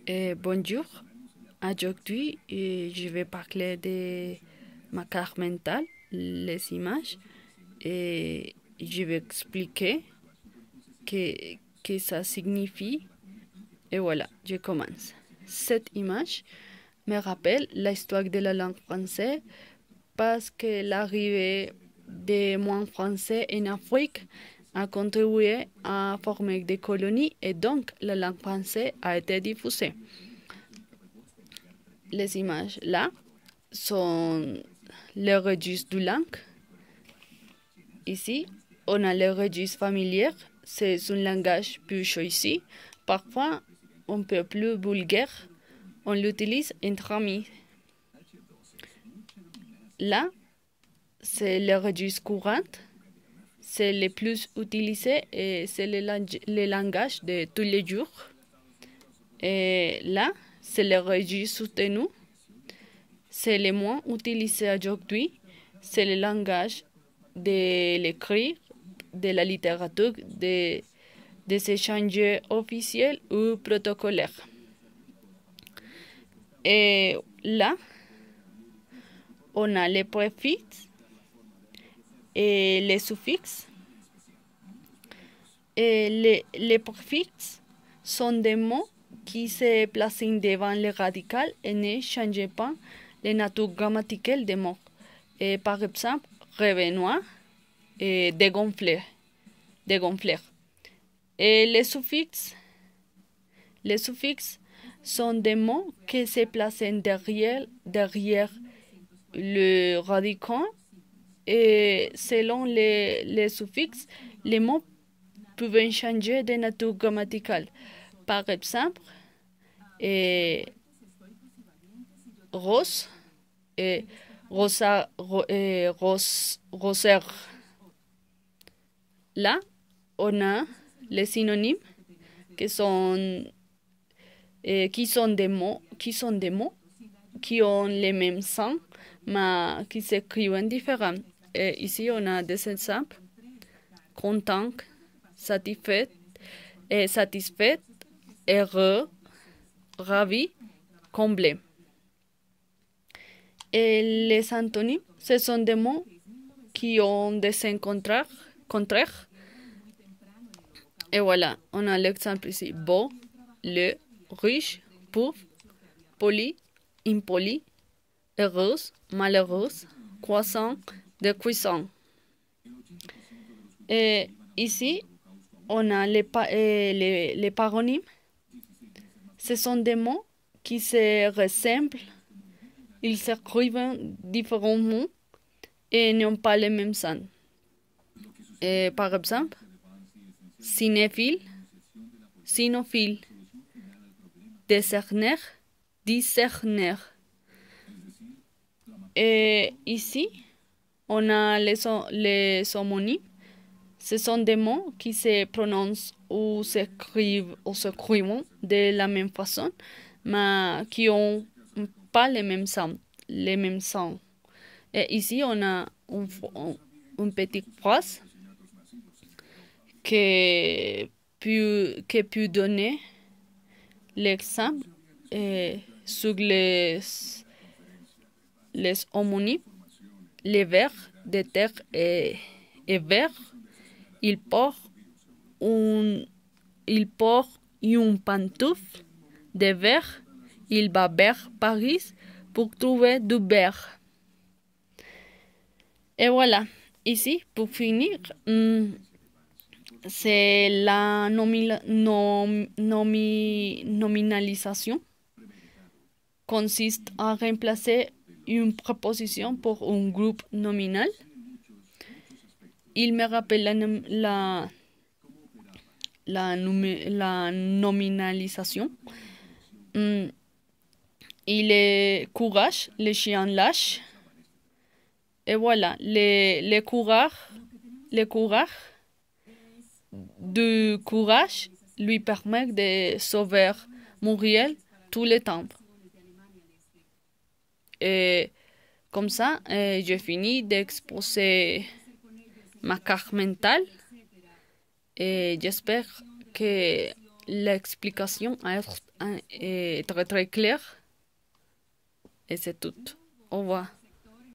Bonjour, aujourd'hui je vais parler de ma carte mentale, les images, et je vais expliquer que ça signifie. Et voilà, je commence. Cette image me rappelle l'histoire de la langue française parce que l'arrivée des mots français en Afrique a contribué à former des colonies et donc la langue française a été diffusée. Les images là sont les registres de langue. Ici, on a le registre familier, c'est un langage plus choisi. Parfois, un peu plus vulgaire, on l'utilise entre amis. Là, c'est le registre courant, c'est le plus utilisé et c'est le langage de tous les jours. Et là, c'est le registre soutenu, c'est le moins utilisé aujourd'hui, c'est le langage de l'écrit, de la littérature, des échanges officiels ou protocolaires. Et là, on a les préfixes et les suffixes. Et les préfixes sont des mots qui se placent devant le radical et ne changent pas la nature grammaticale des mots. Et par exemple, revenir et dégonfler. Et les suffixes sont des mots qui se placent derrière le radical et selon les suffixes, les mots peuvent changer de nature grammaticale. Par exemple, rose et roser. Là, on a les synonymes qui sont des mots qui ont les mêmes sons mais qui s'écrivent différemment. Et ici, on a des exemples: content, satisfait, heureux, ravi, comblé. Et les antonymes, ce sont des mots qui ont des sens contraires. Et voilà, on a l'exemple ici: beau, le, riche, pauvre, poli, impoli, heureuse, malheureuse, croissant, décroissant. Et ici, on a les paronymes. Ce sont des mots qui se ressemblent. Ils s'écrivent différemment et n'ont pas les mêmes sens. Et par exemple, cinéphile, cynophile, discerner. Et ici, on a les homonymes. Ce sont des mots qui se prononcent ou s'écrivent de la même façon, mais qui n'ont pas les mêmes sons. Et ici, on a une petite phrase qui peut donner l'exemple sur les homonymes. Les vers de terre et vert. Il porte une pantoufle de verre. Il va vers Paris pour trouver du verre. Et voilà, ici, pour finir, c'est la nominalisation. Consiste à remplacer une préposition pour un groupe nominal. Il me rappelle la nominalisation. Il est courage, le chien lâche. Et voilà, le courage lui permet de sauver Muriel tout le temps. Et comme ça, j'ai fini d'exposer ma carte mentale et j'espère que l'explication est très très claire et c'est tout. Au revoir.